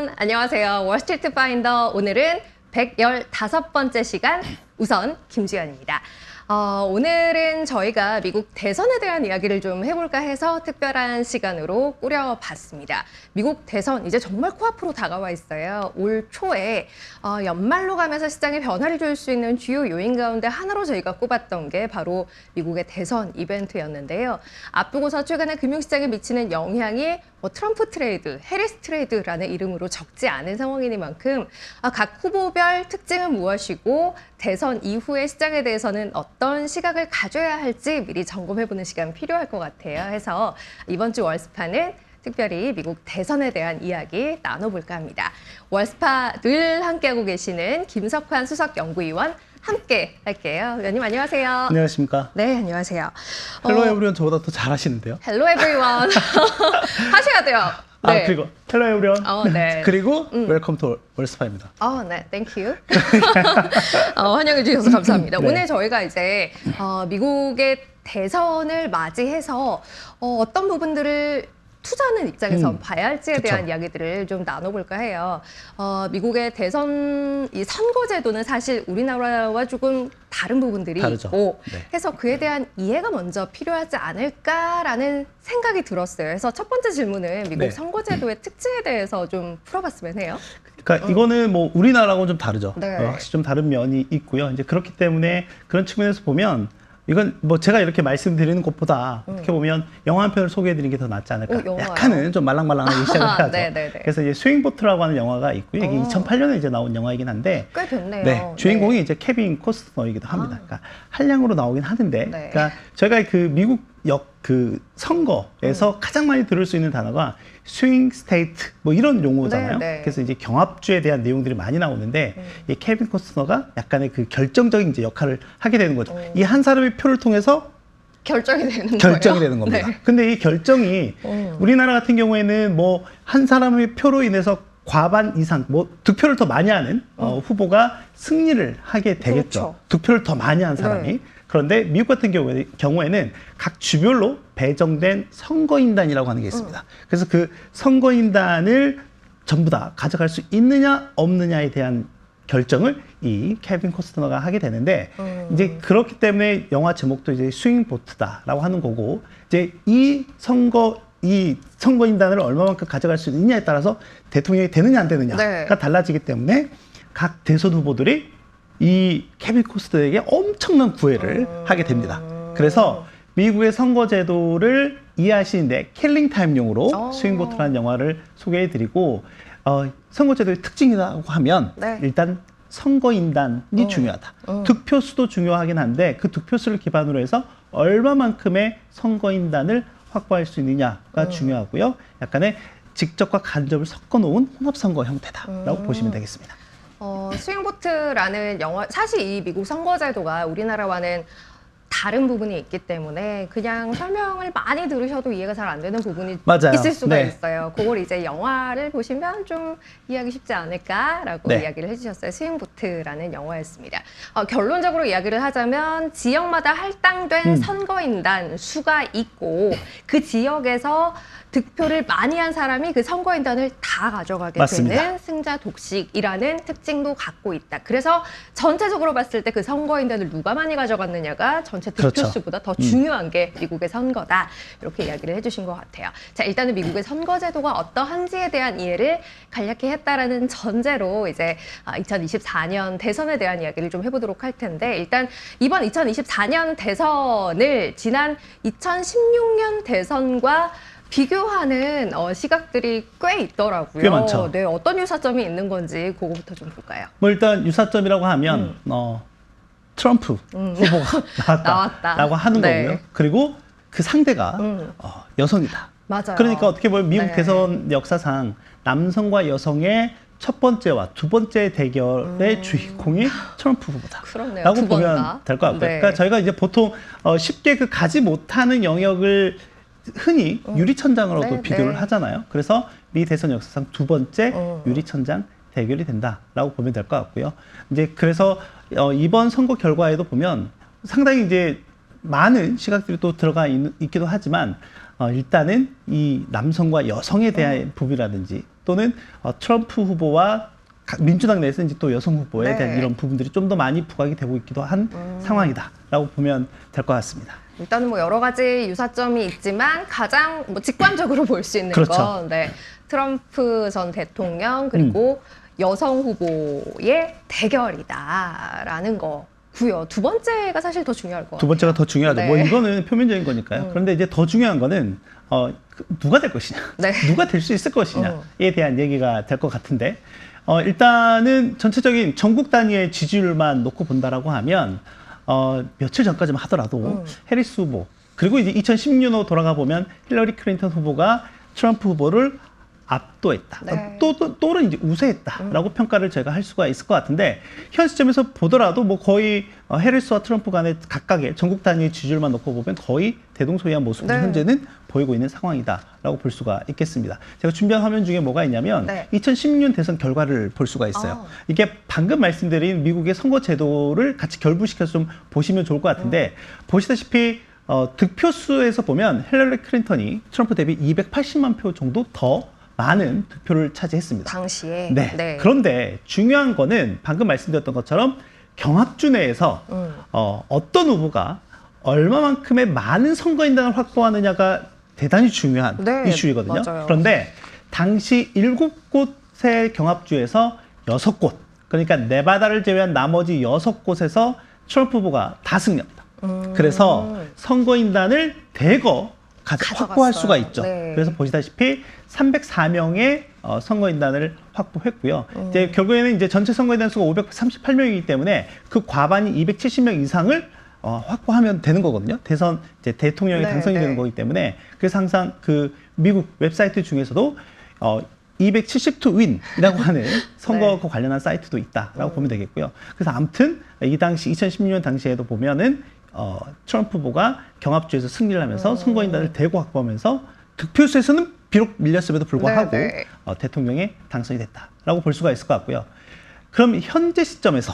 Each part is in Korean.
everyone. 안녕하세요. 월스트리트 파인더 오늘은 115번째 시간 우선 김주연입니다. 오늘은 저희가 미국 대선에 대한 이야기를 좀 해볼까 해서 특별한 시간으로 꾸려봤습니다. 미국 대선 이제 정말 코앞으로 다가와 있어요. 올 초에 연말로 가면서 시장에 변화를 줄 수 있는 주요 요인 가운데 하나로 저희가 꼽았던 게 바로 미국의 대선 이벤트였는데요. 앞두고서 최근에 금융시장에 미치는 영향이 트럼프 트레이드, 해리스 트레이드라는 이름으로 적지 않은 상황이니만큼 각 후보별 특징은 무엇이고 대선 이후의 시장에 대해서는 어떤 시각을 가져야 할지 미리 점검해보는 시간 필요할 것 같아요. 해서 이번 주 월스파는 특별히 미국 대선에 대한 이야기 나눠볼까 합니다. 월스파 늘 함께하고 계시는 김석환 수석연구위원 함께 할게요. 위원님 안녕하세요. 안녕하십니까. 네, 안녕하세요. 헬로 에브리원 저보다 더 잘하시는데요. 헬로 에브리원 하셔야 돼요. 네. 그리고 헬로 에브리원 네. 그리고 웰컴 투 월스파입니다. 네, 땡큐. 환영해 주셔서 감사합니다. 네. 오늘 저희가 이제 미국의 대선을 맞이해서 어떤 부분들을 투자하는 입장에서 봐야 할지에 그쵸. 대한 이야기들을 좀 나눠볼까 해요. 미국의 대선 이 선거제도는 사실 우리나라와 조금 다른 부분들이 다르죠. 있고 네. 해서 그에 대한 이해가 먼저 필요하지 않을까라는 생각이 들었어요. 그래서 첫 번째 질문은 미국 네. 선거제도의 특징에 대해서 좀 풀어봤으면 해요. 그러니까 이거는 뭐 우리나라하고는 좀 다르죠. 네. 확실히 좀 다른 면이 있고요. 이제 그렇기 때문에 그런 측면에서 보면 이건 뭐 제가 이렇게 말씀드리는 것보다 어떻게 보면 영화 한 편을 소개해드리는 게 더 낫지 않을까. 영화요? 약간은 좀 말랑말랑하게 시작을 해야죠. 네네네. 그래서 이제 스윙보트라고 하는 영화가 있고요. 이게 2008년에 이제 나온 영화이긴 한데 꽤 됐네요. 네, 주인공이 이제 케빈 코스너이기도 합니다. 그러니까 한량으로 나오긴 하는데, 네. 그러니까 저희가 그 미국 선거에서 가장 많이 들을 수 있는 단어가 스윙 스테이트 뭐 이런 용어잖아요. 네, 네. 그래서 이제 경합주에 대한 내용들이 많이 나오는데 이 케빈 코스너가 약간의 그 결정적인 이제 역할을 하게 되는 거죠. 이 한 사람의 표를 통해서 결정이 되는 결정이 거예요? 되는 겁니다. 네. 근데 이 결정이 우리나라 같은 경우에는 뭐 한 사람의 표로 인해서 과반 이상, 뭐 득표를 더 많이 하는 후보가 승리를 하게 되겠죠. 그렇죠. 득표를 더 많이 한 사람이. 네. 그런데 미국 같은 경우에는 각 주별로 배정된 선거인단이라고 하는 게 있습니다. 그래서 그 선거인단을 전부 다 가져갈 수 있느냐 없느냐에 대한 결정을 이 케빈 코스너가 하게 되는데 이제 그렇기 때문에 영화 제목도 이제 스윙보트다라고 하는 거고 이제 이 선거인단을 얼마만큼 가져갈 수 있느냐에 따라서 대통령이 되느냐 안 되느냐가 네. 달라지기 때문에 각 대선 후보들이 이 케빈 코스너에게 엄청난 구애를 하게 됩니다. 그래서 미국의 선거제도를 이해하시는데 킬링타임용으로 스윙보트라는 영화를 소개해드리고 선거제도의 특징이라고 하면 네. 일단 선거인단이 중요하다. 득표수도 중요하긴 한데 그 득표수를 기반으로 해서 얼마만큼의 선거인단을 확보할 수 있느냐가 중요하고요. 약간의 직접과 간접을 섞어놓은 혼합선거 형태다라고 보시면 되겠습니다. 스윙보트라는 영화, 사실 이 미국 선거제도가 우리나라와는 다른 부분이 있기 때문에 그냥 설명을 많이 들으셔도 이해가 잘 안 되는 부분이 맞아요. 있을 수가 네. 있어요. 그걸 이제 영화를 보시면 좀 이해하기 쉽지 않을까라고 네. 이야기를 해주셨어요. 스윙보트라는 영화였습니다. 결론적으로 이야기를 하자면 지역마다 할당된 선거인단 수가 있고 그 지역에서 득표를 많이 한 사람이 그 선거인단을 다 가져가게 맞습니다. 되는 승자 독식이라는 특징도 갖고 있다. 그래서 전체적으로 봤을 때 그 선거인단을 누가 많이 가져갔느냐가 전체 득표수보다 더 중요한 게 미국의 선거다. 이렇게 이야기를 해주신 것 같아요. 자, 일단은 미국의 선거제도가 어떠한지에 대한 이해를 간략히 했다라는 전제로 이제 2024년 대선에 대한 이야기를 좀 해보도록 할 텐데 일단 이번 2024년 대선을 지난 2016년 대선과 비교하는 시각들이 꽤 있더라고요. 꽤 많죠. 네, 어떤 유사점이 있는 건지 그거부터 좀 볼까요? 뭐 일단 유사점이라고 하면 트럼프 후보가 나왔다라고 하는 네. 거고요. 그리고 그 상대가 여성이다. 맞아요. 그러니까 어떻게 보면 미국 네. 대선 역사상 남성과 여성의 첫 번째와 두 번째 대결의 주인공이 트럼프 후보다. 그렇네요. 라고 두 번 보면 다. 될 것 같고요. 네. 그러니까 저희가 이제 보통 쉽게 그 가지 못하는 영역을 흔히 유리천장으로도 네, 비교를 네. 하잖아요. 그래서 미 대선 역사상 두 번째 유리천장 대결이 된다라고 보면 될 것 같고요. 이제 그래서 이번 선거 결과에도 보면 상당히 이제 많은 시각들이 또 들어가 있기도 하지만 일단은 이 남성과 여성에 대한 부분이라든지 또 또는 트럼프 후보와 민주당 내에서 이제 또 여성 후보에 네. 대한 이런 부분들이 좀 더 많이 부각이 되고 있기도 한 상황이다라고 보면 될 것 같습니다. 일단은 뭐 여러 가지 유사점이 있지만 가장 뭐 직관적으로 볼 수 있는 그렇죠. 건 네, 트럼프 전 대통령 그리고 여성 후보의 대결이다라는 거고요. 두 번째가 사실 더 중요할 것 같아요. 두 번째가 더 중요하죠. 네. 뭐 이거는 표면적인 거니까요. 그런데 이제 더 중요한 거는 누가 될 것이냐, 네. 누가 될 수 있을 것이냐에 대한 얘기가 될 것 같은데 일단은 전체적인 전국 단위의 지지율만 놓고 본다라고 하면 며칠 전까지만 하더라도 해리스 후보 그리고 이제 2016년으로 돌아가 보면 힐러리 클린턴 후보가 트럼프 후보를 압도했다. 네. 또는 이제 우세했다라고 평가를 제가 할 수가 있을 것 같은데 현 시점에서 보더라도 뭐 거의 해리스와 트럼프 간의 각각의 전국 단위의 지지율만 놓고 보면 거의 대동소이한 모습을 네. 현재는 보이고 있는 상황이다라고 볼 수가 있겠습니다. 제가 준비한 화면 중에 뭐가 있냐면 네. 2016년 대선 결과를 볼 수가 있어요. 이게 방금 말씀드린 미국의 선거 제도를 같이 결부시켜서 좀 보시면 좋을 것 같은데 보시다시피 득표수에서 보면 힐러리 클린턴이 트럼프 대비 280만 표 정도 더 많은 득표를 차지했습니다. 당시에 네. 네. 그런데 중요한 거는 방금 말씀드렸던 것처럼 경합주 내에서 어떤 후보가 얼마만큼의 많은 선거인단을 확보하느냐가 대단히 중요한 네, 이슈이거든요. 맞아요. 그런데 당시 7곳의 경합주에서 6곳, 그러니까 네바다를 제외한 나머지 6곳에서 트럼프 후보가 다 승리합니다. 그래서 선거인단을 대거 확보할 수가 있죠. 네. 그래서 보시다시피 304명의 선거인단을 확보했고요. 이제 결국에는 이제 전체 선거인단 수가 538명이기 때문에 그 과반이 270명 이상을 확보하면 되는 거거든요. 대선 이제 대통령이 네, 당선이 네. 되는 거기 때문에 그래서 항상 그 미국 웹사이트 중에서도 272win이라고 하는 선거와 관련한 사이트도 있다라고 보면 되겠고요. 그래서 아무튼 이 당시 2016년 당시에도 보면은 트럼프 후보가 경합주에서 승리를 하면서 선거인단을 대거 확보하면서 득표수에서는 비록 밀렸음에도 불구하고 네, 네. 대통령에 당선이 됐다라고 볼 수가 있을 것 같고요. 그럼 현재 시점에서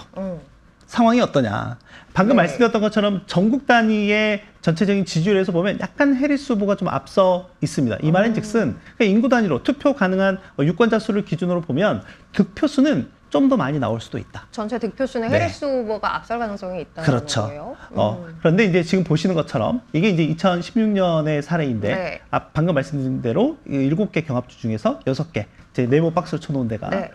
상황이 어떠냐? 방금 네. 말씀드렸던 것처럼 전국 단위의 전체적인 지지율에서 보면 약간 해리스 후보가 좀 앞서 있습니다. 이 말인즉슨 인구 단위로 투표 가능한 유권자 수를 기준으로 보면 득표수는 좀 더 많이 나올 수도 있다. 전체 득표수는 네. 해리스 후보가 앞설 가능성이 있다는 그렇죠. 거예요. 그런데 이제 지금 보시는 것처럼 이게 이제 2016년의 사례인데 네. 방금 말씀드린 대로 7개 경합주 중에서 6개 이제 네모 박스를 쳐놓은 데가 네.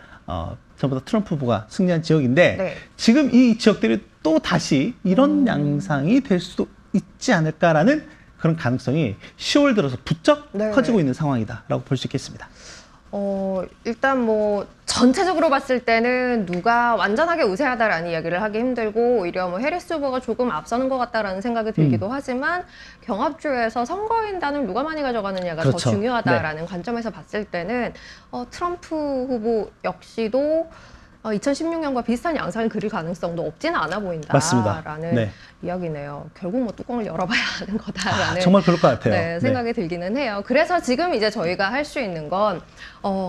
전부 다 트럼프 후보가 승리한 지역인데 네. 지금 이 지역들이 또 다시 이런 양상이 될 수도 있지 않을까라는 그런 가능성이 10월 들어서 부쩍 네. 커지고 있는 상황이다라고 볼 수 있겠습니다. 일단 뭐 전체적으로 봤을 때는 누가 완전하게 우세하다라는 이야기를 하기 힘들고 오히려 뭐 해리스 후보가 조금 앞서는 것 같다라는 생각이 들기도 하지만 경합주에서 선거인단을 누가 많이 가져가느냐가 그렇죠. 더 중요하다라는 관점에서 봤을 때는 트럼프 후보 역시도 2016년과 비슷한 양상을 그릴 가능성도 없지는 않아 보인다라는 맞습니다. 네. 이야기네요. 결국 뭐 뚜껑을 열어봐야 하는 거다라는 정말 그럴 것 같아요. 네, 생각이 들기는 해요. 그래서 지금 이제 저희가 할 수 있는 건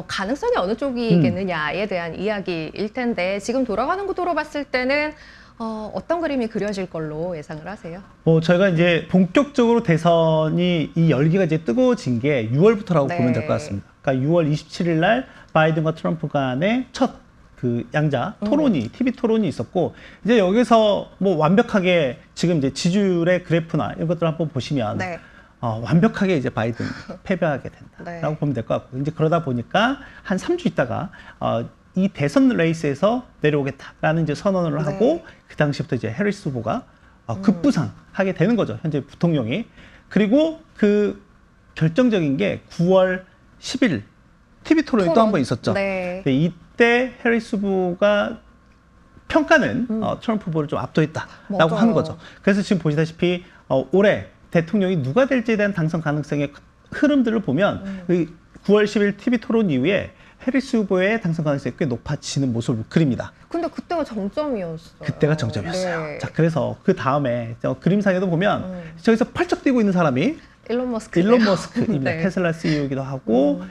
가능성이 어느 쪽이겠느냐에 대한 이야기일 텐데 지금 돌아가는 구도로 봤을 때는 어떤 그림이 그려질 걸로 예상을 하세요? 저희가 이제 본격적으로 대선이 이 열기가 이제 뜨거워진 게 6월부터라고 네. 보면 될 것 같습니다. 그러니까 6월 27일 날 바이든과 트럼프 간의 첫 그 양자 토론이 TV 토론이 있었고 이제 여기서 뭐 완벽하게 지금 이제 지지율의 그래프나 이런 것들 한번 보시면 네. 완벽하게 이제 바이든 패배하게 된다라고 네. 보면 될 것 같고 이제 그러다 보니까 한 3주 있다가 이 대선 레이스에서 내려오겠다라는 이제 선언을 네. 하고 그 당시부터 이제 해리스 후보가 급부상하게 되는 거죠. 현재 부통령이. 그리고 그 결정적인 게 9월 10일 TV 토론이 또 한 번 있었죠. 네. 근데 이때 해리스 후보가 평가는 트럼프 후보를 좀 압도했다라고 맞아요. 하는 거죠. 그래서 지금 보시다시피 올해 대통령이 누가 될지에 대한 당선 가능성의 흐름들을 보면 그 9월 10일 TV 토론 이후에 해리스 후보의 당선 가능성이 꽤 높아지는 모습을 그립니다. 근데 그때가 정점이었어요. 그때가 정점이었어요. 네. 자, 그래서 그 다음에 그림상에도 보면 저기서 펄쩍 뛰고 있는 사람이 일론 머스크. 일론 머스크입니다. 네. 테슬라 CEO이기도 하고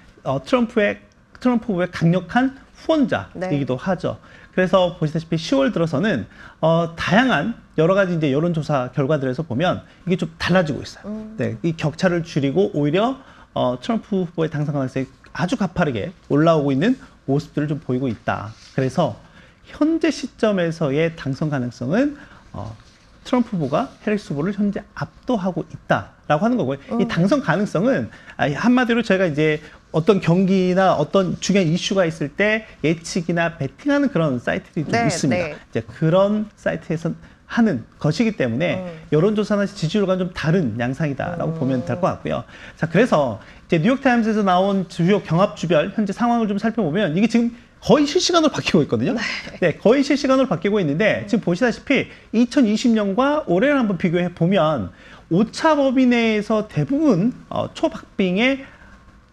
트럼프 후보의 강력한 후원자이기도 하죠. 그래서 보시다시피 10월 들어서는 다양한 여러 가지 이제 여론조사 결과들에서 보면 이게 좀 달라지고 있어요. 네, 이 격차를 줄이고 오히려 트럼프 후보의 당선 가능성이 아주 가파르게 올라오고 있는 모습들을 좀 보이고 있다. 그래서 현재 시점에서의 당선 가능성은 트럼프 후보가 해리스 후보를 현재 압도하고 있다라고 하는 거고요. 이 당선 가능성은 한마디로 저희가 이제 어떤 경기나 어떤 중요한 이슈가 있을 때 예측이나 베팅하는 그런 사이트들이 좀 네, 있습니다. 네. 이제 그런 사이트에서 하는 것이기 때문에 여론조사나 지지율과 좀 다른 양상이다라고 보면 될 것 같고요. 자, 그래서 이제 뉴욕타임스에서 나온 주요 경합주별 현재 상황을 좀 살펴보면 이게 지금 거의 실시간으로 바뀌고 있거든요. 네, 거의 실시간으로 바뀌고 있는데 지금 보시다시피 2020년과 올해를 한번 비교해 보면 오차 범위 내에서 대부분 초박빙의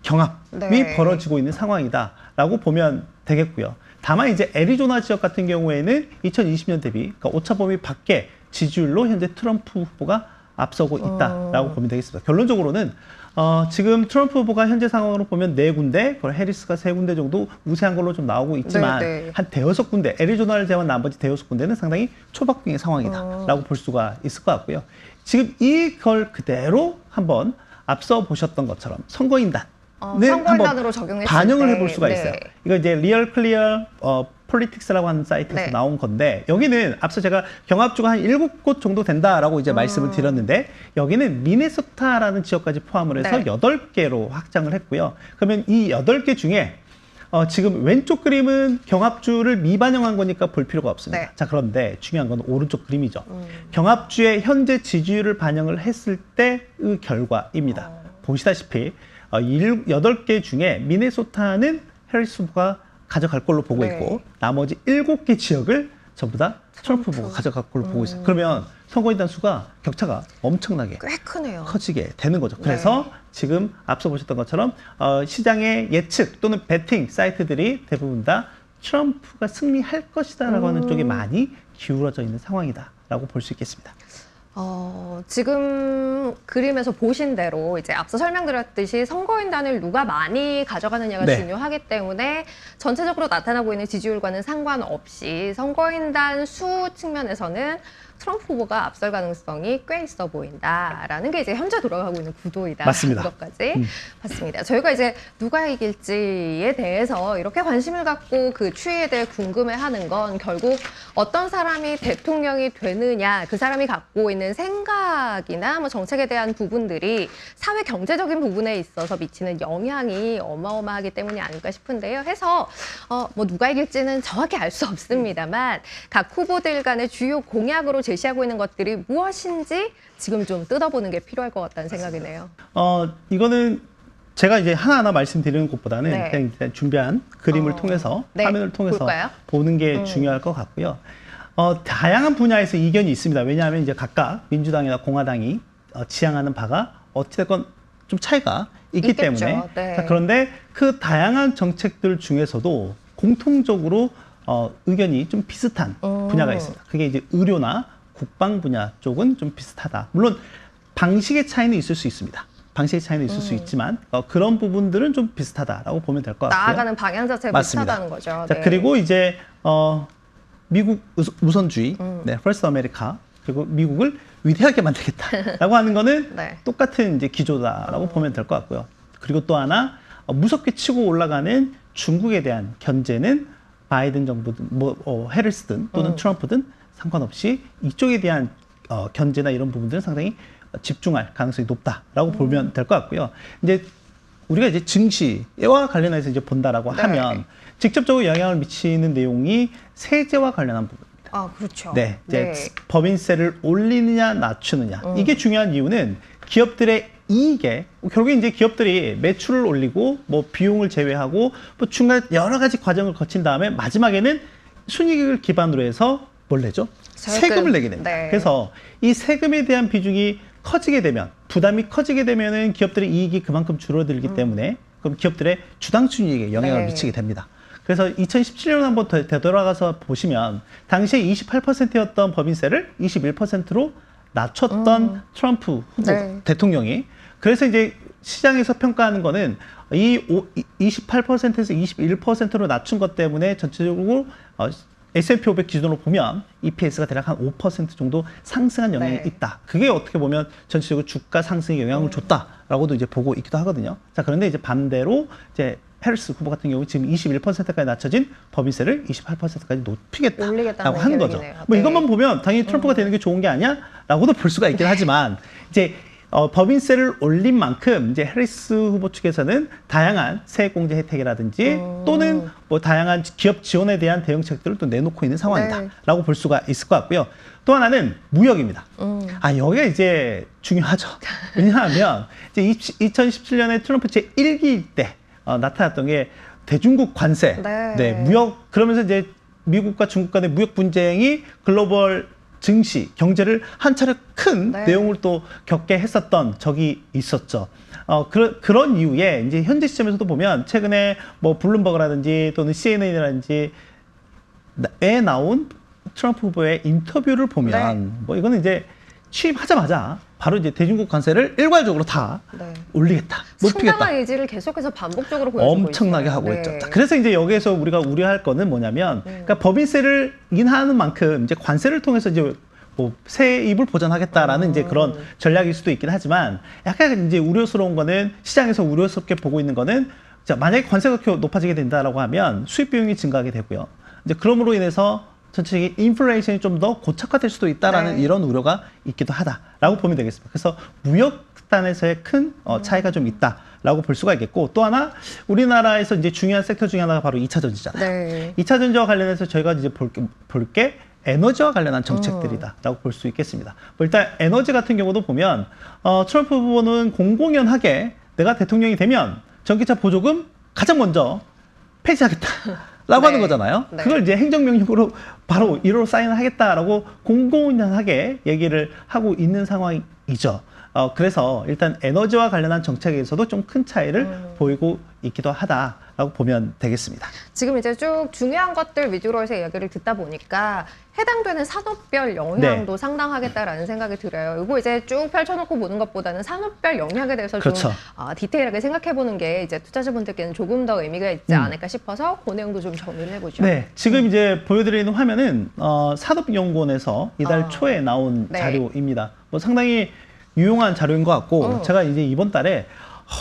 경합이 네. 벌어지고 있는 상황이다라고 보면 되겠고요. 다만 이제 애리조나 지역 같은 경우에는 2020년 대비 그러니까 오차 범위 밖에 지지율로 현재 트럼프 후보가 앞서고 있다라고 보면 되겠습니다. 결론적으로는 지금 트럼프 후보가 현재 상황으로 보면 4군데, 그리고 해리스가 3군데 정도 우세한 걸로 좀 나오고 있지만 네, 네. 한 대여섯 군데, 애리조나를 제외한 나머지 대여섯 군데는 상당히 초박빙의 상황이다라고 볼 수가 있을 것 같고요. 지금 이걸 그대로 한번 앞서 보셨던 것처럼 선거인단 선거인단으로 적용했을 반영을 때, 해볼 수가 네. 있어요. 이거 이제 리얼 클리어 폴리틱스라고 하는 사이트에서 네. 나온 건데 여기는 앞서 제가 경합주가 한 7곳 정도 된다라고 이제 말씀을 드렸는데 여기는 미네소타라는 지역까지 포함을 해서 네. 8개로 확장을 했고요. 그러면 이 8개 중에 지금 왼쪽 그림은 경합주를 미반영한 거니까 볼 필요가 없습니다. 네. 자, 그런데 중요한 건 오른쪽 그림이죠. 경합주의 현재 지지율을 반영을 했을 때의 결과입니다. 보시다시피 8개 중에 미네소타는 해리스 후보가 가져갈 걸로 보고 네. 있고 나머지 7개 지역을 전부 다 트럼프 후보가 가져갈 걸로 보고 있어요. 그러면 선거인단 수가 격차가 엄청나게 꽤 크네요. 커지게 되는 거죠. 그래서 네. 지금 앞서 보셨던 것처럼 시장의 예측 또는 베팅 사이트들이 대부분 다 트럼프가 승리할 것이다라고 하는 쪽에 많이 기울어져 있는 상황이다라고 볼 수 있겠습니다. 지금 그림에서 보신 대로 이제 앞서 설명드렸듯이 선거인단을 누가 많이 가져가느냐가 네. 중요하기 때문에 전체적으로 나타나고 있는 지지율과는 상관없이 선거인단 수 측면에서는 트럼프 후보가 앞설 가능성이 꽤 있어 보인다라는 게 이제 현재 돌아가고 있는 구도이다. 맞습니다. 이것까지 봤습니다. 저희가 이제 누가 이길지에 대해서 이렇게 관심을 갖고 그 추이에 대해 궁금해하는 건 결국 어떤 사람이 대통령이 되느냐, 그 사람이 갖고 있는 생각이나 뭐 정책에 대한 부분들이 사회 경제적인 부분에 있어서 미치는 영향이 어마어마하기 때문이 아닐까 싶은데요. 해서 뭐 누가 이길지는 정확히 알 수 없습니다만 각 후보들 간의 주요 공약으로 제시하고 있는 것들이 무엇인지 지금 좀 뜯어보는 게 필요할 것 같다는 생각이네요. 이거는 제가 이제 하나하나 말씀드리는 것보다는 네. 그냥 이제 준비한 그림을 통해서 네. 화면을 통해서 볼까요? 보는 게 중요할 것 같고요. 다양한 분야에서 이견이 있습니다. 왜냐하면 이제 각각 민주당이나 공화당이 지향하는 바가 어찌됐건 좀 차이가 있기 있겠죠. 때문에 네. 자, 그런데 그 다양한 정책들 중에서도 공통적으로 의견이 좀 비슷한 분야가 있습니다. 그게 이제 의료나 국방 분야 쪽은 좀 비슷하다. 물론 방식의 차이는 있을 수 있습니다. 방식의 차이는 있을 수 있지만 그런 부분들은 좀 비슷하다라고 보면 될 것 같고요. 나아가는 방향 자체가 맞습니다. 비슷하다는 거죠. 자, 네. 그리고 이제 미국 우선주의, 네, 퍼스트 아메리카 그리고 미국을 위대하게 만들겠다라고 하는 거는 네. 똑같은 이제 기조다라고 보면 될 것 같고요. 그리고 또 하나 무섭게 치고 올라가는 중국에 대한 견제는 바이든 정부든 해리스든 또는 트럼프든 상관없이 이쪽에 대한 견제나 이런 부분들은 상당히 집중할 가능성이 높다라고 보면 될 것 같고요. 이제 우리가 이제 증시와 관련해서 이제 본다라고 네. 하면 직접적으로 영향을 미치는 내용이 세제와 관련한 부분입니다. 아, 그렇죠. 네, 이제 네. 법인세를 올리느냐 낮추느냐 이게 중요한 이유는 기업들의 이익에 결국에 이제 기업들이 매출을 올리고 뭐 비용을 제외하고 뭐 중간 여러 가지 과정을 거친 다음에 마지막에는 순이익을 기반으로 해서 뭘 내죠? 세금을 내게 됩니다. 네. 그래서 이 세금에 대한 비중이 커지게 되면 부담이 커지게 되면은 기업들의 이익이 그만큼 줄어들기 때문에 그럼 기업들의 주당 순이익에 영향을 네. 미치게 됩니다. 그래서 2017년 한번 되돌아가서 보시면 당시에 28%였던 법인세를 21%로 낮췄던 트럼프 후보 네. 대통령이 그래서 이제 시장에서 평가하는 거는 이 28%에서 21%로 낮춘 것 때문에 전체적으로 S&P 500 기준으로 보면 EPS가 대략 한 5% 정도 상승한 영향이 네. 있다. 그게 어떻게 보면 전체적으로 주가 상승에 영향을 줬다라고도 이제 보고 있기도 하거든요. 자, 그런데 이제 반대로 이제 해리스 후보 같은 경우 지금 21%까지 낮춰진 법인세를 28%까지 높이겠다라고 올리겠다는 하는 거죠. 계획이네요. 뭐 네. 이것만 보면 당연히 트럼프가 되는 게 좋은 게 아니야라고도 볼 수가 있긴 하지만 이제 법인세를 올린 만큼 이제 해리스 후보 측에서는 다양한 세액공제 혜택이라든지 또는 뭐 다양한 기업 지원에 대한 대응책들을 또 내놓고 있는 상황이다라고 볼 수가 있을 것 같고요. 또 하나는 무역입니다. 여기가 이제 중요하죠. 왜냐하면 이제 2017년에 트럼프 제1기 때 나타났던 게 대중국 관세, 네. 무역, 그러면서 이제 미국과 중국 간의 무역 분쟁이 글로벌 증시, 경제를 한 차례 큰 네. 내용을 또 겪게 했었던 적이 있었죠. 그런 이유에 이제 현재 시점에서도 보면 최근에 뭐 블룸버그라든지 또는 CNN이라든지 에 나온 트럼프 후보의 인터뷰를 보면 뭐 이거는 이제 취임하자마자 바로 이제 대중국 관세를 일괄적으로 다 올리겠다, 높이겠다. 상당한 의지를 계속해서 반복적으로 보여주고 엄청나게 있어요. 하고 있죠. 자, 그래서 이제 여기에서 우리가 우려할 거는 뭐냐면, 그러니까 법인세를 인하하는 만큼 이제 관세를 통해서 이제 뭐 세입을 보전하겠다라는 이제 그런 전략일 수도 있긴 하지만, 약간 이제 우려스러운 거는, 시장에서 우려스럽게 보고 있는 거는, 자, 만약에 관세가 높아지게 된다라고 하면 수입 비용이 증가하게 되고요. 이제 그럼으로 인해서 전체적인 인플레이션이 좀 더 고착화될 수도 있다라는 이런 우려가 있기도 하다라고 보면 되겠습니다. 그래서 무역단에서의 큰 차이가 좀 있다라고 볼 수가 있겠고, 또 하나 우리나라에서 이제 중요한 섹터 중에 하나가 바로 2차 전지잖아요. 2차 전지와 관련해서 저희가 이제 볼 게 에너지와 관련한 정책들이다라고 볼 수 있겠습니다. 뭐 일단 에너지 같은 경우도 보면 트럼프 후보는 공공연하게 내가 대통령이 되면 전기차 보조금 가장 먼저 폐지하겠다. 라고 하는 거잖아요. 그걸 이제 행정명령으로 바로 1호로 사인하겠다라고 공공연하게 얘기를 하고 있는 상황이죠. 그래서 일단 에너지와 관련한 정책에서도 좀 큰 차이를 보이고 있기도 하다라고 보면 되겠습니다. 지금 이제 쭉 중요한 것들 위주로 해서 이야기를 듣다 보니까 해당되는 산업별 영향도 상당하겠다라는 생각이 들어요. 이거 이제 쭉 펼쳐놓고 보는 것보다는 산업별 영향에 대해서 좀 디테일하게 생각해보는 게 이제 투자자분들께는 조금 더 의미가 있지 않을까 싶어서 그 내용도 좀 정리를 해보죠. 네, 지금 이제 보여드리는 화면은 산업연구원에서 이달 초에 나온 자료입니다. 뭐 상당히 유용한 자료인 것 같고 제가 이제 이번 달에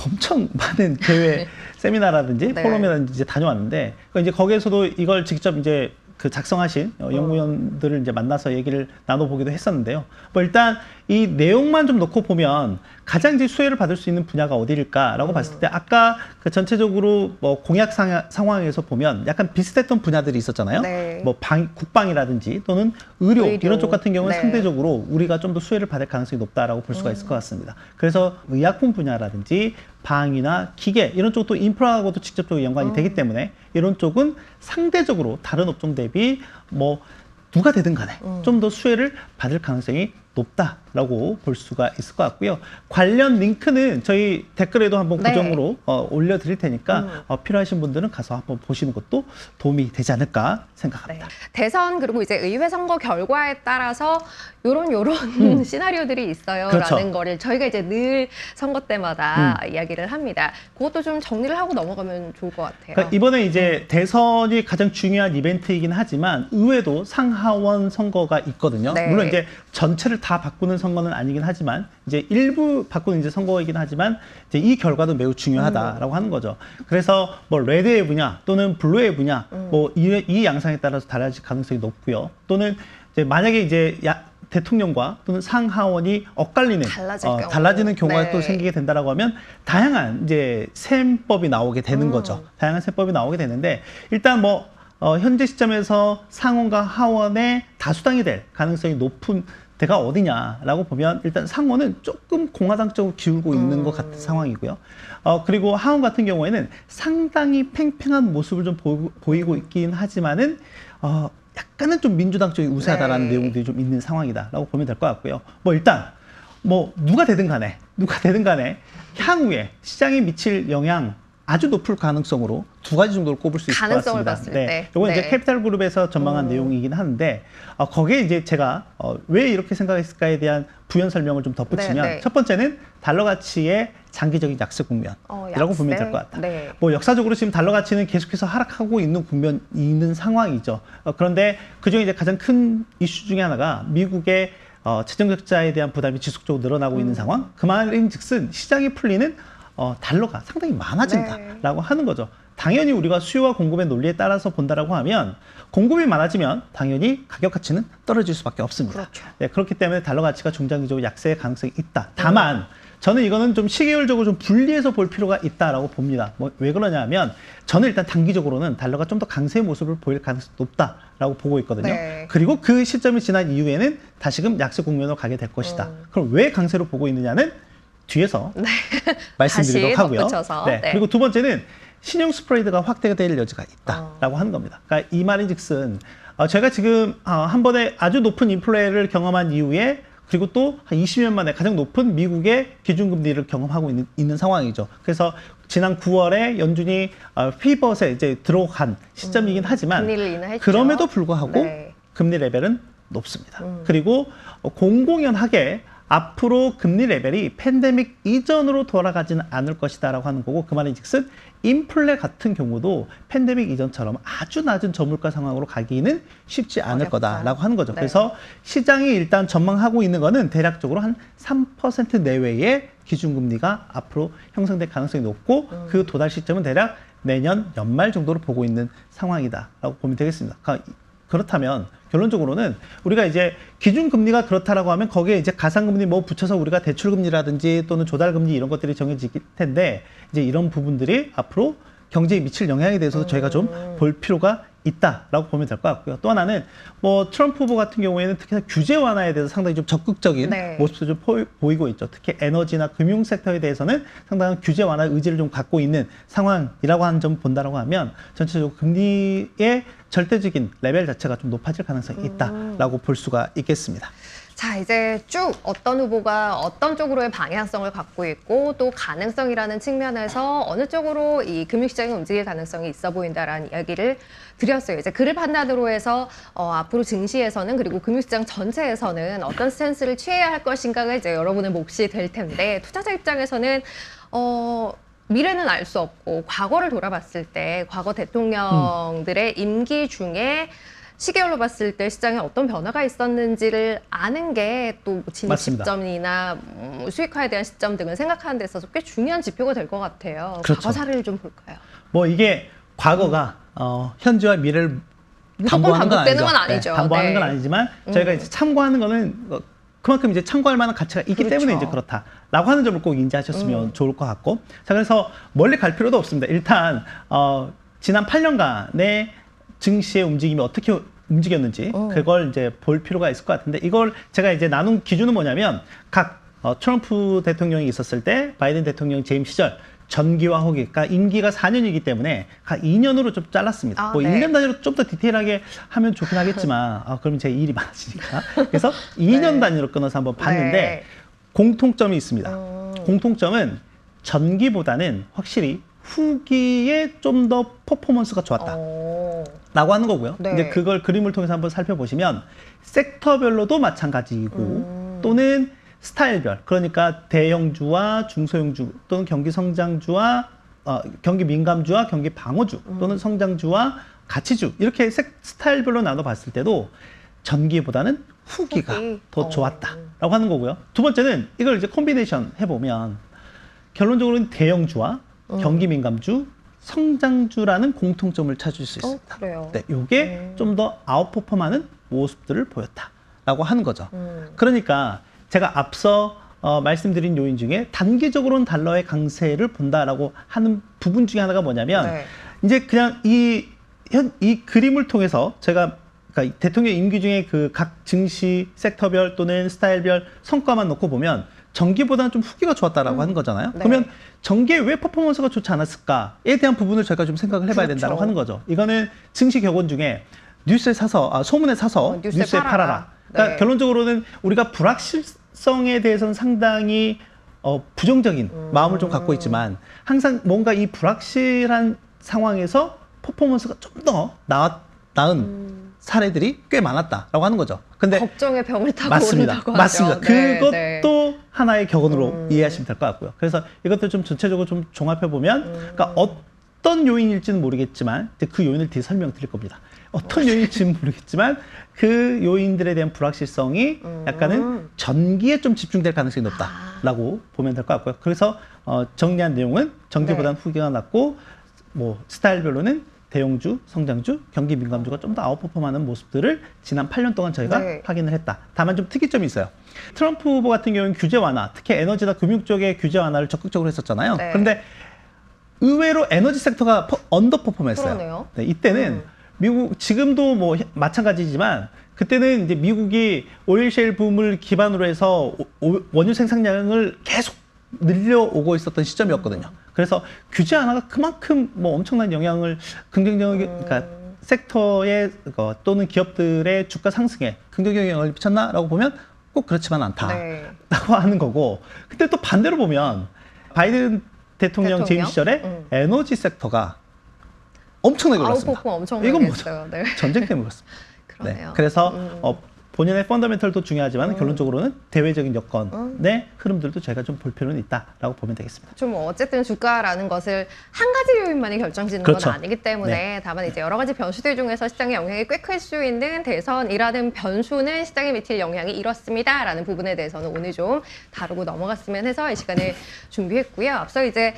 엄청 많은 대회 세미나라든지 포럼이라든지 이제 다녀왔는데 이제 거기에서도 이걸 직접 이제 그 작성하신 연구원들을 이제 만나서 얘기를 나눠보기도 했었는데요. 뭐 일단 이 내용만 좀 놓고 보면 가장 이제 수혜를 받을 수 있는 분야가 어디일까라고 봤을 때 아까 그 전체적으로 뭐 공약 상황에서 보면 약간 비슷했던 분야들이 있었잖아요. 뭐 국방이라든지 또는 의료 이런 쪽 같은 경우는 상대적으로 우리가 좀 더 수혜를 받을 가능성이 높다라고 볼 수가 있을 것 같습니다. 그래서 의약품 분야라든지 방이나 기계 이런 쪽도 인프라하고도 직접적으로 연관이 되기 때문에 이런 쪽은 상대적으로 다른 업종 대비 뭐 누가 되든 간에 좀 더 수혜를 받을 가능성이 높다라고 볼 수가 있을 것 같고요. 관련 링크는 저희 댓글에도 한번 고정으로 올려드릴 테니까 필요하신 분들은 가서 한번 보시는 것도 도움이 되지 않을까 생각합니다. 대선 그리고 이제 의회 선거 결과에 따라서 요런 시나리오들이 있어요라는 거를 저희가 이제 늘 선거 때마다 이야기를 합니다. 그것도 좀 정리를 하고 넘어가면 좋을 것 같아요. 그러니까 이번에 이제 대선이 가장 중요한 이벤트이긴 하지만 의회도 상하원 선거가 있거든요. 물론 이제 전체를 다 바꾸는 선거는 아니긴 하지만 이제 일부 바꾸는 이제 선거이긴 하지만 이제 이 결과도 매우 중요하다라고 하는 거죠. 그래서 뭐 레드의 분야 또는 블루의 분야 뭐 이 양상에 따라서 달라질 가능성이 높고요. 또는 이제 만약에 이제 대통령과 또는 상하원이 엇갈리는 달라지는 경우가 또 생기게 된다라고 하면 다양한 이제 셈법이 나오게 되는 거죠. 다양한 셈법이 나오게 되는데 일단 뭐 현재 시점에서 상원과 하원의 다수당이 될 가능성이 높은 데가 어디냐라고 보면 일단 상원은 조금 공화당 쪽으로 기울고 있는 것 같은 상황이고요. 그리고 하원 같은 경우에는 상당히 팽팽한 모습을 좀 보이고 있긴 하지만은 약간은 좀 민주당 쪽이 우세하다라는 내용들이 좀 있는 상황이다라고 보면 될 것 같고요. 뭐 일단 뭐 누가 되든 간에 향후에 시장에 미칠 영향 아주 높을 가능성으로 두 가지 정도를 꼽을 수 있을 것 같습니다. 봤을 때. 이건 이제 캐피탈 그룹에서 전망한 내용이긴 한데 거기에 이제 제가 왜 이렇게 생각했을까에 대한 부연 설명을 좀 덧붙이면 첫 번째는 달러 가치의 장기적인 약세 국면이라고 보면 될 것 같다. 뭐 역사적으로 지금 달러 가치는 계속해서 하락하고 있는 국면이 있는 상황이죠. 그런데 그중에 이제 가장 큰 이슈 중에 하나가 미국의 재정 적자에 대한 부담이 지속적으로 늘어나고 있는 상황. 그 말인즉슨 시장이 풀리는 달러가 상당히 많아진다라고 하는 거죠. 당연히 우리가 수요와 공급의 논리에 따라서 본다라고 하면 공급이 많아지면 당연히 가격 가치는 떨어질 수밖에 없습니다. 그렇죠. 네, 그렇기 때문에 달러 가치가 중장기적으로 약세의 가능성이 있다. 다만 저는 이거는 좀 시계열적으로 좀 분리해서 볼 필요가 있다라고 봅니다. 왜 그러냐면 저는 일단 단기적으로는 달러가 좀 더 강세의 모습을 보일 가능성이 높다라고 보고 있거든요. 네. 그리고 그 시점이 지난 이후에는 다시금 약세 국면으로 가게 될 것이다. 그럼 왜 강세로 보고 있느냐는 뒤에서 말씀드리도록 다시 하고요. 덧붙여서. 네. 네. 그리고 두 번째는 신용 스프레드가 확대가 될 여지가 있다라고 하는 겁니다. 그러니까 이 말인즉슨 제가 지금 한 번에 아주 높은 인플레를 경험한 이후에 그리고 또 한 20년 만에 가장 높은 미국의 기준금리를 경험하고 있는 상황이죠. 그래서 지난 9월에 연준이 피벗에 이제 들어간 시점이긴 하지만 금리를 인하했죠. 그럼에도 불구하고 네. 금리 레벨은 높습니다. 그리고 공공연하게 앞으로 금리 레벨이 팬데믹 이전으로 돌아가지는 않을 것이다라고 하는 거고 그 말인즉슨 인플레 같은 경우도 팬데믹 이전처럼 아주 낮은 저물가 상황으로 가기는 쉽지 않을 어렵다. 거다라고 하는 거죠. 네. 그래서 시장이 일단 전망하고 있는 거는 대략적으로 한 3% 내외의 기준금리가 앞으로 형성될 가능성이 높고 그 도달 시점은 대략 내년 연말 정도로 보고 있는 상황이다라고 보면 되겠습니다. 그렇다면 결론적으로는 우리가 이제 기준금리가 그렇다라고 하면 거기에 이제 가상금리 뭐 붙여서 우리가 대출금리라든지 또는 조달금리 이런 것들이 정해질 텐데 이제 이런 부분들이 앞으로 경제에 미칠 영향에 대해서도 저희가 좀 볼 필요가 있다라고 보면 될 것 같고요. 또 하나는 뭐 트럼프 후보 같은 경우에는 특히나 규제 완화에 대해서 상당히 좀 적극적인 네. 모습도 좀 보이고 있죠. 특히 에너지나 금융 섹터에 대해서는 상당한 규제 완화 의지를 좀 갖고 있는 상황이라고 하는 점 본다라고 하면 전체적으로 금리의 절대적인 레벨 자체가 좀 높아질 가능성이 있다라고 볼 수가 있겠습니다. 자, 이제 쭉 어떤 후보가 어떤 쪽으로의 방향성을 갖고 있고 또 가능성이라는 측면에서 어느 쪽으로 이 금융시장이 움직일 가능성이 있어 보인다라는 이야기를 드렸어요. 이제 그를 판단으로 해서 앞으로 증시에서는 그리고 금융시장 전체에서는 어떤 스탠스를 취해야 할 것인가가 이제 여러분의 몫이 될 텐데 투자자 입장에서는 미래는 알 수 없고 과거를 돌아봤을 때 과거 대통령들의 임기 중에 시계열로 봤을 때 시장에 어떤 변화가 있었는지를 아는 게 또 진입 맞습니다. 시점이나 수익화에 대한 시점 등을 생각하는 데 있어서 꽤 중요한 지표가 될 것 같아요. 그렇죠. 과거 사례를 좀 볼까요? 뭐 이게 과거가 현재와 미래를 무조건 담보하는 건 반복되는 아니죠. 건 아니죠. 네, 담보하는 네. 건 아니지만 저희가 이제 참고하는 거는 그만큼 이제 참고할 만한 가치가 있기 그렇죠. 때문에 이제 그렇다라고 하는 점을 꼭 인지하셨으면 좋을 것 같고 자 그래서 멀리 갈 필요도 없습니다. 일단 지난 8년간의 증시의 움직임이 어떻게 움직였는지 그걸 이제 볼 필요가 있을 것 같은데 이걸 제가 이제 나눈 기준은 뭐냐면 각 트럼프 대통령이 있었을 때 바이든 대통령 재임 시절 전기와 후기, 그러니까 임기가 4년이기 때문에 각 2년으로 좀 잘랐습니다. 뭐 네. 1년 단위로 좀 더 디테일하게 하면 좋긴 하겠지만 그러면 제 일이 많아지니까 그래서 2년 네. 단위로 끊어서 한번 봤는데 네. 공통점이 있습니다. 공통점은 전기보다는 확실히 후기에 좀 더 퍼포먼스가 좋았다. 라고 하는 거고요. 네. 이제 그걸 그림을 통해서 한번 살펴보시면 섹터별로도 마찬가지이고 또는 스타일별, 그러니까 대형주와 중소형주 또는 경기 성장주와 경기 민감주와 경기 방어주 또는 성장주와 가치주 이렇게 스타일별로 나눠 봤을 때도 전기보다는 후기가 더 좋았다라고 하는 거고요. 두 번째는 이걸 이제 콤비네이션 해보면 결론적으로는 대형주와 경기 민감주, 성장주라는 공통점을 찾을 수 있습니다. 그래요. 네, 이게 좀 더 아웃퍼폼하는 모습들을 보였다라고 하는 거죠. 그러니까 제가 앞서 말씀드린 요인 중에 단기적으로는 달러의 강세를 본다라고 하는 부분 중에 하나가 뭐냐면 네. 이제 그냥 이 그림을 통해서 제가 그러니까 대통령 임기 중에 그 각 증시 섹터별 또는 스타일별 성과만 놓고 보면 전기보다는 좀 후기가 좋았다라고 하는 거잖아요. 네. 그러면 전기에 왜 퍼포먼스가 좋지 않았을까에 대한 부분을 저희가 좀 생각을 해봐야 된다고 그렇죠. 하는 거죠. 이거는 증시 격언 중에 뉴스에 사서 소문에 사서 뉴스에 팔아라. 그러니까 네. 결론적으로는 우리가 불확실성에 대해서는 상당히 부정적인 마음을 좀 갖고 있지만 항상 뭔가 이 불확실한 상황에서 퍼포먼스가 좀 더 나은 사례들이 꽤 많았다라고 하는 거죠. 근데 걱정의 병을 타고 맞습니다. 오른다고 맞습니다. 하죠. 네, 그것도 네. 하나의 격언으로 이해하시면 될 것 같고요. 그래서 이것들 좀 전체적으로 좀 종합해 보면, 그러니까 어떤 요인일지는 모르겠지만 이제 그 요인을 뒤에 설명드릴 겁니다. 어떤 요인일지는 모르겠지만 그 요인들에 대한 불확실성이 약간은 전기에 좀 집중될 가능성이 높다. 라고 보면 될 것 같고요. 그래서 정리한 내용은 전기보다는 네. 후기가 낫고 뭐 스타일별로는 대형주, 성장주, 경기 민감주가 좀 더 아웃퍼폼하는 모습들을 지난 8년 동안 저희가 네. 확인을 했다. 다만 좀 특이점이 있어요. 트럼프 후보 같은 경우는 규제 완화, 특히 에너지나 금융 쪽의 규제 완화를 적극적으로 했었잖아요. 네. 그런데 의외로 에너지 섹터가 언더퍼폼했어요. 그러네요. 네, 이때는 미국 지금도 뭐 마찬가지지만 그때는 이제 미국이 오일 셰일 붐을 기반으로 해서 원유 생산량을 계속 늘려오고 있었던 시점이었거든요. 그래서 규제 하나가 그만큼 뭐 엄청난 영향을 긍정적인 그러니까 섹터의 또는 기업들의 주가 상승에 긍정적인 영향을 미쳤나라고 보면 꼭 그렇지만 않다라고 네. 하는 거고. 근데 또 반대로 보면 바이든 대통령 재임 시절에 에너지 섹터가 엄청나게 올랐습니다. 아웃퍼폼 엄청나게 이건 뭐죠? 했어요. 네. 전쟁 때문에 그렇습니다. 그러네요. 네. 그래서 본연의 펀더멘털도 중요하지만 결론적으로는 대외적인 여건의 흐름들도 저희가 좀 볼 필요는 있다라고 보면 되겠습니다. 좀 어쨌든 주가라는 것을 한 가지 요인만이 결정짓는 그렇죠. 건 아니기 때문에 네. 다만 이제 여러 가지 변수들 중에서 시장에 영향이 꽤 클 수 있는 대선이라는 변수는 시장에 미칠 영향이 이렇습니다라는 부분에 대해서는 오늘 좀 다루고 넘어갔으면 해서 이 시간을 준비했고요. 앞서 이제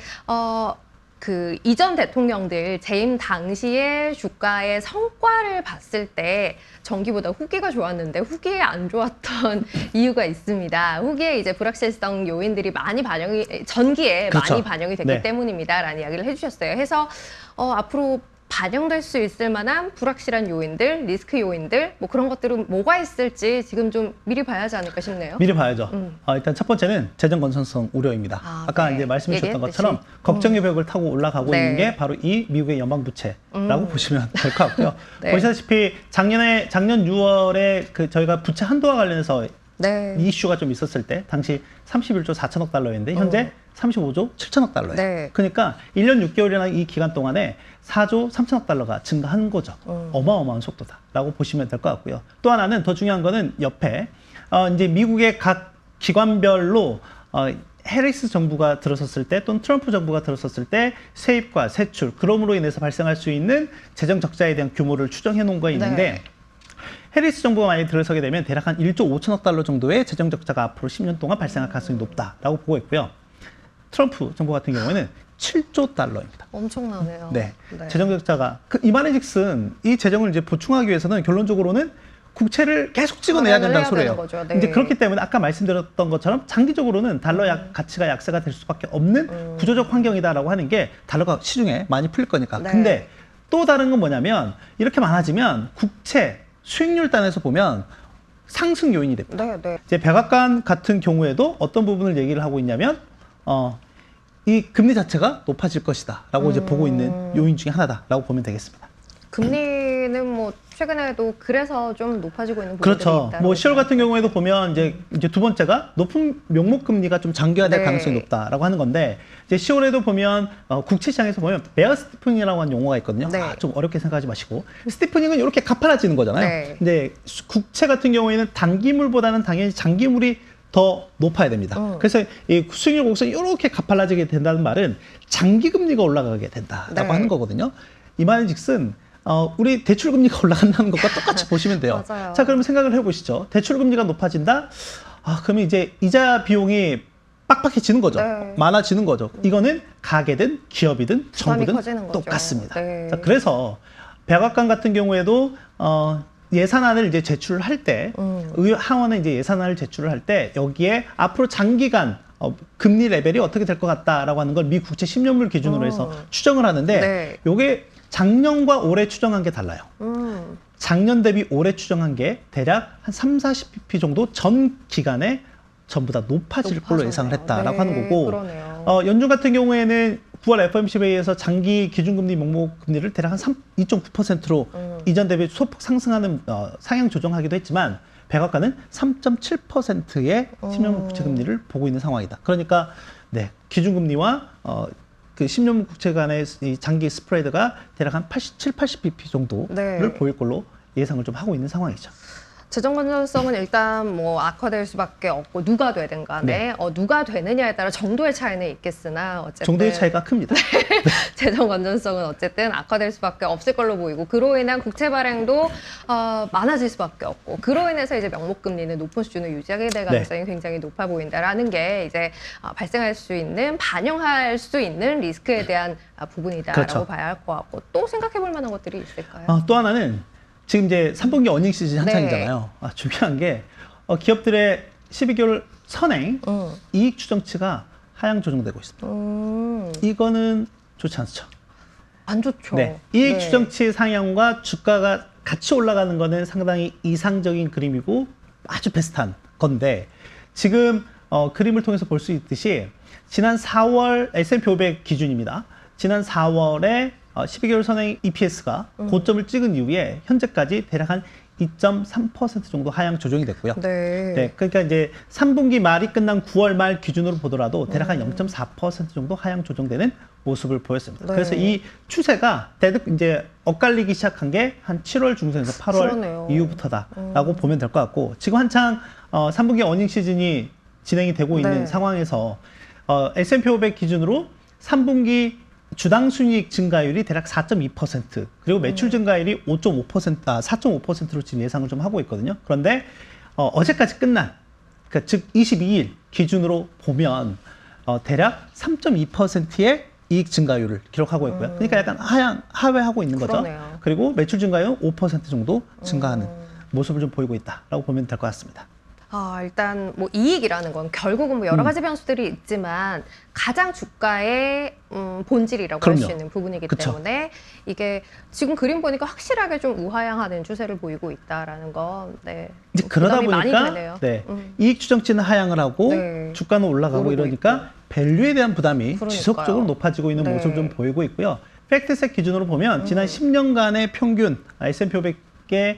그 이전 대통령들 재임 당시의 주가의 성과를 봤을 때 전기보다 후기가 좋았는데 후기에 안 좋았던 이유가 있습니다. 후기에 이제 불확실성 요인들이 많이 전기에 그렇죠. 많이 반영이 됐기 네. 때문입니다라는 이야기를 해주셨어요. 해서 앞으로 반영될 수 있을 만한 불확실한 요인들, 리스크 요인들 뭐 그런 것들은 뭐가 있을지 지금 좀 미리 봐야 하지 않을까 싶네요. 미리 봐야죠. 일단 첫 번째는 재정 건전성 우려입니다. 아까 네. 이제 말씀해 주셨던 얘기했듯이. 것처럼 걱정의 벽을 타고 올라가고 네. 있는 게 바로 이 미국의 연방부채라고 보시면 될 것 같고요. 네. 보시다시피 작년 6월에 그 저희가 부채 한도와 관련해서 네. 이슈가 좀 있었을 때 당시 31조 4천억 달러였는데 현재 35조 7천억 달러예요. 네. 그러니까 1년 6개월이나 이 기간 동안에 4조 3천억 달러가 증가한 거죠. 어마어마한 속도다라고 보시면 될 것 같고요. 또 하나는 더 중요한 거는 옆에 이제 미국의 각 기관별로 해리스 정부가 들어섰을 때 또는 트럼프 정부가 들어섰을 때 세입과 세출, 그럼으로 인해서 발생할 수 있는 재정 적자에 대한 규모를 추정해 놓은 거 있는데 네. 해리스 정부가 많이 들어서게 되면 대략 한 1조 5천억 달러 정도의 재정 적자가 앞으로 10년 동안 발생할 가능성이 높다라고 보고 있고요. 트럼프 정부 같은 경우에는 7조 달러입니다. 엄청나네요. 네. 재정 적자가 이만해즉슨 이 재정을 이제 보충하기 위해서는 결론적으로는 국채를 계속 찍어내야 된다는 소리예요. 거죠. 네. 이제 그렇기 때문에 아까 말씀드렸던 것처럼 장기적으로는 달러 가치가 약세가 될 수밖에 없는 구조적 환경이다라고 하는 게 달러가 시중에 많이 풀릴 거니까. 네. 근데 또 다른 건 뭐냐면 이렇게 많아지면 국채 수익률 단에서 보면 상승 요인이 됩니다. 네, 네. 이제 백악관 같은 경우에도 어떤 부분을 얘기를 하고 있냐면 이 금리 자체가 높아질 것이다라고 이제 보고 있는 요인 중에 하나다라고 보면 되겠습니다. 금리는 뭐 최근에도 그래서 좀 높아지고 있는 부분들이 그렇죠. 있다고 뭐 10월 같은 경우에도 보면 이제 두 번째가 높은 명목 금리가 좀 장기화될 네. 가능성이 높다라고 하는 건데 이제 10월에도 보면 국채 시장에서 보면 베어 스티프닝이라고 하는 용어가 있거든요. 네. 좀 어렵게 생각하지 마시고 스티프닝은 이렇게 가팔라지는 거잖아요. 네. 근데 국채 같은 경우에는 단기물보다는 당연히 장기물이 더 높아야 됩니다. 그래서 이 수익률 곡선이 이렇게 가팔라지게 된다는 말은 장기 금리가 올라가게 된다라고 네. 하는 거거든요. 이 말인즉슨 우리 대출 금리가 올라간다는 것과 똑같이 보시면 돼요. 맞아요. 자, 그러면 생각을 해보시죠. 대출 금리가 높아진다. 그러면 이제 이자 비용이 빡빡해지는 거죠. 네. 많아지는 거죠. 이거는 가게든 기업이든 부담이 정부든 커지는 거죠. 똑같습니다. 네. 자, 그래서 백악관 같은 경우에도 예산안을 이제 제출을 할 때, 하원에 이제 예산안을 제출을 할 때 여기에 앞으로 장기간 금리 레벨이 어떻게 될 것 같다라고 하는 걸 미 국채 10년물 기준으로 해서 추정을 하는데, 네. 요게 작년과 올해 추정한 게 달라요. 작년 대비 올해 추정한 게 대략 한 30-40bp 정도 전 기간에 전부 다 높아질 걸로 예상을 했다라고 네, 하는 거고, 그러네요. 연준 같은 경우에는 9월 FOMC 회의에서 장기 기준금리 명목 금리를 대략 한 2.9%로 이전 대비 소폭 상승하는 상향 조정하기도 했지만 백악관은 3.7%의 10년물 국채 금리를 보고 있는 상황이다. 그러니까 네, 기준금리와 그 10년물 국채 간의 이 장기 스프레드가 대략 한 80, 80bp 정도를 네. 보일 걸로 예상을 좀 하고 있는 상황이죠. 재정 건전성은 일단 뭐 악화될 수밖에 없고 누가 되든 간에 누가 되느냐에 따라 정도의 차이는 있겠으나 어쨌든 정도의 차이가 큽니다. 재정 건전성은 어쨌든 악화될 수밖에 없을 걸로 보이고 그로 인한 국채 발행도 많아질 수밖에 없고 그로 인해서 이제 명목 금리는 높은 수준을 유지하게 될 가능성이 굉장히 높아 보인다라는 게 이제 발생할 수 있는 반영할 수 있는 리스크에 대한 부분이다라고 그렇죠. 봐야 할 것 같고 또 생각해 볼 만한 것들이 있을까요? 또 하나는 지금 이제 3분기 어닝 시즌 한창이잖아요. 중요한 게 기업들의 12개월 선행 이익 추정치가 하향 조정되고 있습니다. 이거는 좋지 않죠. 안 좋죠. 네. 이익 추정치 상향과 주가가 같이 올라가는 거는 상당히 이상적인 그림이고 아주 베스트한 건데 지금 그림을 통해서 볼 수 있듯이 지난 4월 S&P 500 기준입니다. 지난 4월에 12개월 선행 EPS가 고점을 찍은 이후에 현재까지 대략 한 2.3% 정도 하향 조정이 됐고요. 네, 그러니까 이제 3분기 말이 끝난 9월 말 기준으로 보더라도 대략 한 0.4% 정도 하향 조정되는 모습을 보였습니다. 그래서 이 추세가 대득 이제 엇갈리기 시작한 게 한 7월 중순에서 8월 그러네요. 이후부터다라고 보면 될 것 같고 지금 한창 3분기 어닝 시즌이 진행이 되고 있는 상황에서 S&P 500 기준으로 3분기 주당 순이익 증가율이 대략 4.2% 그리고 매출 증가율이 4.5%로 지금 예상을 좀 하고 있거든요. 그런데 어제까지 끝난 그러니까 즉 22일 기준으로 보면 대략 3.2%의 이익 증가율을 기록하고 있고요. 그러니까 약간 하회하고 있는 거죠. 그러네요. 그리고 매출 증가율은 5% 정도 증가하는 모습을 좀 보이고 있다라고 보면 될 것 같습니다. 일단 뭐 이익이라는 건 결국은 뭐 여러 가지 변수들이 있지만 가장 주가의 본질이라고 할 수 있는 부분이기 때문에 이게 지금 그림 보니까 확실하게 좀 우하향하는 추세를 보이고 있다라는 건 이제 그러다 보니까 이익 추정치는 하향을 하고 주가는 올라가고 이러니까 밸류에 대한 부담이 지속적으로 높아지고 있는 모습을 좀 보이고 있고요. 팩트셋 기준으로 보면 지난 10년간의 평균 S&P 500의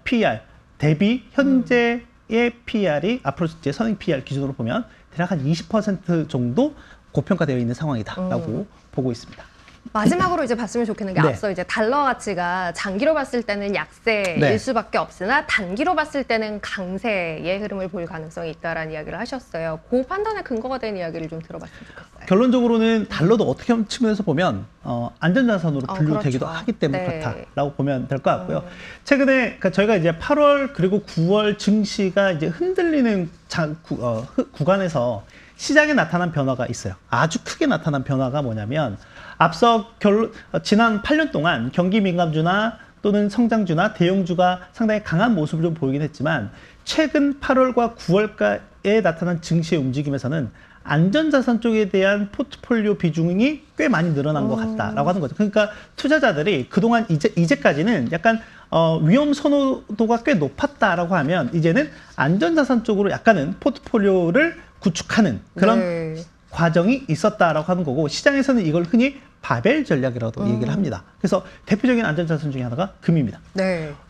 PER 대비 현재 의 PER이 앞으로 이제 선행 PER 기준으로 보면 대략 한 20% 정도 고평가되어 있는 상황이다라고 보고 있습니다. 마지막으로 이제 봤으면 좋겠는 게 앞서 이제 달러 가치가 장기로 봤을 때는 약세일 수밖에 없으나 단기로 봤을 때는 강세의 흐름을 볼 가능성이 있다라는 이야기를 하셨어요. 그 판단에 근거가 된 이야기를 좀 들어봤으면 좋겠어요. 결론적으로는 달러도 어떻게 측면에서 보면 안전자산으로 분류되기도 하기 때문에 그렇다라고 보면 될 것 같고요. 최근에 그러니까 저희가 이제 8월 그리고 9월 증시가 이제 흔들리는 구간에서 시장에 나타난 변화가 있어요. 아주 크게 나타난 변화가 뭐냐면 앞서 지난 8년 동안 경기 민감주나 또는 성장주나 대형주가 상당히 강한 모습을 좀 보이긴 했지만 최근 8월과 9월까지에 나타난 증시의 움직임에서는 안전자산 쪽에 대한 포트폴리오 비중이 꽤 많이 늘어난 것 같다라고 하는 거죠. 그러니까 투자자들이 그동안 이제까지는 약간 위험 선호도가 꽤 높았다라고 하면 이제는 안전자산 쪽으로 약간은 포트폴리오를 구축하는 그런 과정이 있었다라고 하는 거고 시장에서는 이걸 흔히 바벨 전략이라고 얘기를 합니다. 그래서 대표적인 안전자산 중에 하나가 금입니다.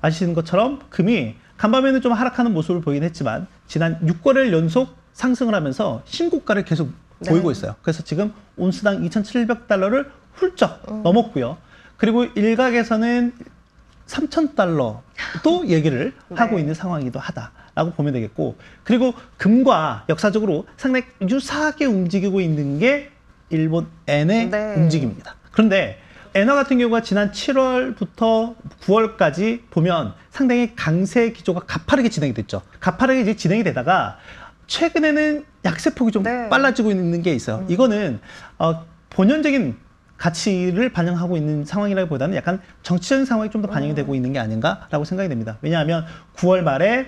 아시는 것처럼 금이 간밤에는 좀 하락하는 모습을 보이긴 했지만 지난 6거래일 연속 상승을 하면서 신고가를 계속 보이고 있어요. 그래서 지금 온스당 2,700달러를 훌쩍 넘었고요. 그리고 일각에서는 3,000달러도 얘기를 하고 있는 상황이기도 하다라고 보면 되겠고 그리고 금과 역사적으로 상당히 유사하게 움직이고 있는 게 일본 엔의 움직임입니다. 그런데 엔화 같은 경우가 지난 7월부터 9월까지 보면 상당히 강세 기조가 가파르게 진행이 됐죠. 가파르게 이제 진행이 되다가 최근에는 약세폭이 좀 빨라지고 있는 게 있어요. 이거는 본연적인 가치를 반영하고 있는 상황이라기보다는 약간 정치적인 상황이 좀 더 반영이 되고 있는 게 아닌가라고 생각이 됩니다. 왜냐하면 9월 말에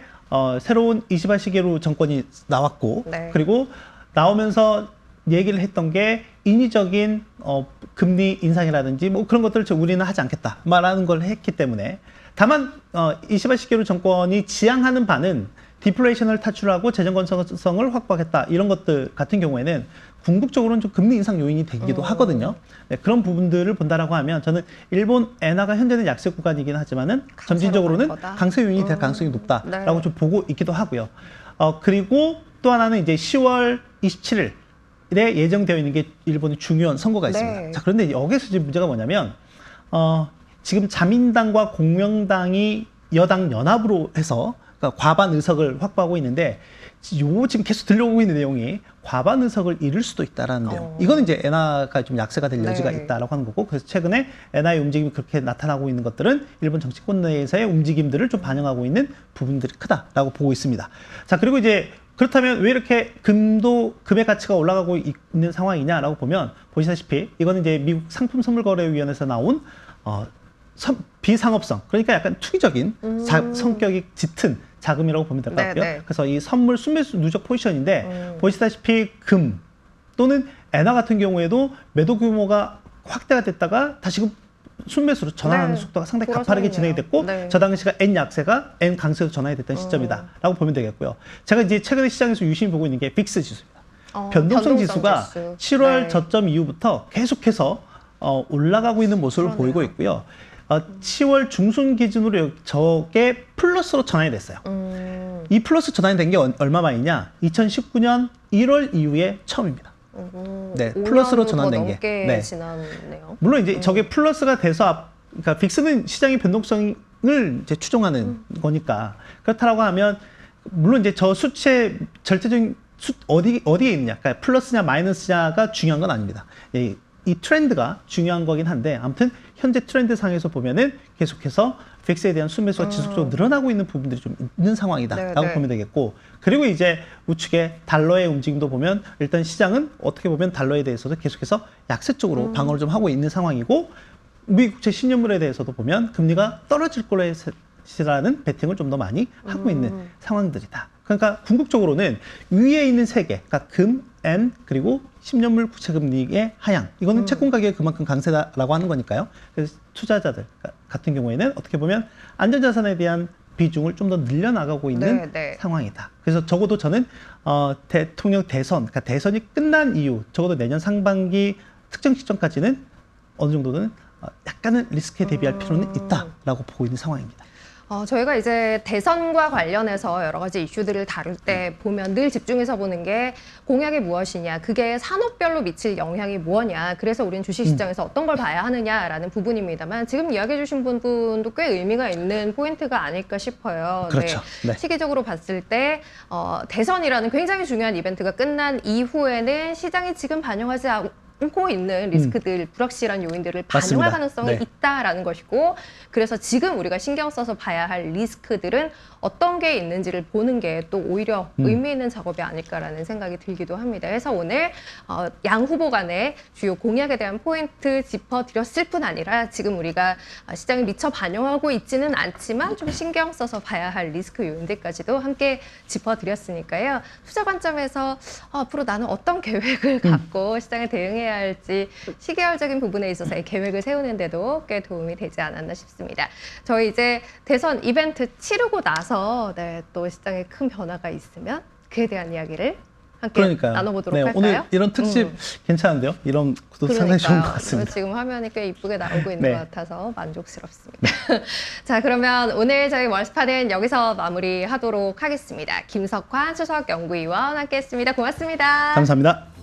새로운 이시바 시게루 정권이 나왔고 그리고 나오면서 얘기를 했던 게 인위적인 금리 인상이라든지 뭐 그런 것들을 우리는 하지 않겠다 말하는 걸 했기 때문에 다만 이시바 시게루 정권이 지향하는 바는 디플레이션을 탈출하고 재정 건전성을 확보하겠다 이런 것들 같은 경우에는 궁극적으로는 좀 금리 인상 요인이 되기도 하거든요. 그런 부분들을 본다라고 하면 저는 일본 엔화가 현재는 약세 구간이긴 하지만은 점진적으로는 강세 요인이 될 가능성이 높다라고 좀 보고 있기도 하고요. 그리고 또 하나는 이제 10월 27일에 예정되어 있는 게 일본의 중요한 선거가 있습니다. 자, 그런데 여기서 지금 문제가 뭐냐면 지금 자민당과 공명당이 여당 연합으로 해서 그러니까 과반 의석을 확보하고 있는데 요 지금 계속 들려오고 있는 내용이 과반 의석을 잃을 수도 있다라는 내용. 이거는 이제 엔화가 좀 약세가 될 여지가 네. 있다라고 하는 거고, 그래서 최근에 엔화의 움직임이 그렇게 나타나고 있는 것들은 일본 정치권 내에서의 움직임들을 좀 반영하고 있는 부분들이 크다라고 보고 있습니다. 자, 그리고 이제 그렇다면 왜 이렇게 금의 가치가 올라가고 있는 상황이냐라고 보면, 보시다시피 이거는 이제 미국 상품선물거래위원회에서 나온 비상업성, 그러니까 약간 투기적인 성격이 짙은 자금이라고 보면 될 것 같고요. 네. 그래서 이 선물 순매수 누적 포지션인데 보시다시피 금 또는 엔화 같은 경우에도 매도 규모가 확대가 됐다가 다시금 순매수로 전환하는 네. 속도가 상당히 돌아서 가파르게 있네요. 진행이 됐고, 네. 저 당시가 N 약세가 N 강세로 전환이 됐던 시점이다라고 보면 되겠고요. 제가 이제 최근에 시장에서 유심히 보고 있는 게 빅스 지수입니다. 변동성 지수가 지수. 7월 네. 저점 이후부터 계속해서 올라가고 있는 모습을 그러네요. 보이고 있고요. 10월 중순 기준으로 저게 플러스로 전환이 됐어요. 이 플러스 전환이 된 게 얼마 만이냐? 2019년 1월 이후에 처음입니다. 네, 플러스로 전환된 게. 넘게 네. 지났네요. 물론 이제 저게 플러스가 돼서 그러니까 빅스는 시장의 변동성을 이제 추종하는 거니까, 그렇다라고 하면 물론 이제 저 수치의 절대적인 어디에 있느냐, 그러니까 플러스냐 마이너스냐가 중요한 건 아닙니다. 이 트렌드가 중요한 거긴 한데, 아무튼 현재 트렌드 상에서 보면은 계속해서 빅스에 대한 순매수가 지속적으로 늘어나고 있는 부분들이 좀 있는 상황이다라고 네. 보면 되겠고, 그리고 이제 우측에 달러의 움직임도 보면 일단 시장은 어떻게 보면 달러에 대해서도 계속해서 약세 쪽으로 방어를 좀 하고 있는 상황이고, 미 국채 10년물에 대해서도 보면 금리가 떨어질 거라는 베팅을 좀 더 많이 하고 있는 상황들이다. 그러니까 궁극적으로는 위에 있는 세 개, 그러니까 금, 엔, 그리고 10년물 국채금리의 하향. 이거는 채권 가격이 그만큼 강세다라고 하는 거니까요. 그래서 투자자들 같은 경우에는 어떻게 보면 안전자산에 대한 비중을 좀 더 늘려나가고 있는 네. 상황이다. 그래서 적어도 저는 대통령 대선, 그러니까 대선이 끝난 이후 적어도 내년 상반기 특정 시점까지는 어느 정도는 약간은 리스크에 대비할 필요는 있다라고 보고 있는 상황입니다. 저희가 이제 대선과 관련해서 여러 가지 이슈들을 다룰 때 보면 늘 집중해서 보는 게 공약이 무엇이냐, 그게 산업별로 미칠 영향이 뭐냐, 그래서 우리는 주식시장에서 어떤 걸 봐야 하느냐라는 부분입니다만, 지금 이야기해 주신 부분도 꽤 의미가 있는 포인트가 아닐까 싶어요. 그렇죠. 네. 시기적으로 봤을 때 대선이라는 굉장히 중요한 이벤트가 끝난 이후에는 시장이 지금 반영하지 않고 있는 리스크들, 불확실한 요인들을 맞습니다. 반영할 가능성이 네. 있다라는 것이고, 그래서 지금 우리가 신경 써서 봐야 할 리스크들은 어떤 게 있는지를 보는 게 또 오히려 의미 있는 작업이 아닐까라는 생각이 들기도 합니다. 그래서 오늘 양 후보 간의 주요 공약에 대한 포인트 짚어드렸을 뿐 아니라, 지금 우리가 시장에 미처 반영하고 있지는 않지만 좀 신경 써서 봐야 할 리스크 요인들까지도 함께 짚어드렸으니까요. 투자 관점에서 앞으로 나는 어떤 계획을 갖고 시장에 대응해야 할지 시계열적인 부분에 있어서의 계획을 세우는 데도 꽤 도움이 되지 않았나 싶습니다. 저희 이제 대선 이벤트 치르고 나서 또 시장에 큰 변화가 있으면 그에 대한 이야기를 함께 그러니까요. 나눠보도록 네, 할까요? 오늘 이런 특집 괜찮은데요? 이런 것도 상당히 좋은 것 그러니까요. 같습니다. 지금 화면이 꽤 이쁘게 나오고 있는 네. 것 같아서 만족스럽습니다. 자, 그러면 오늘 저희 월스파는 여기서 마무리하도록 하겠습니다. 김석환 수석연구위원 함께했습니다. 고맙습니다. 감사합니다.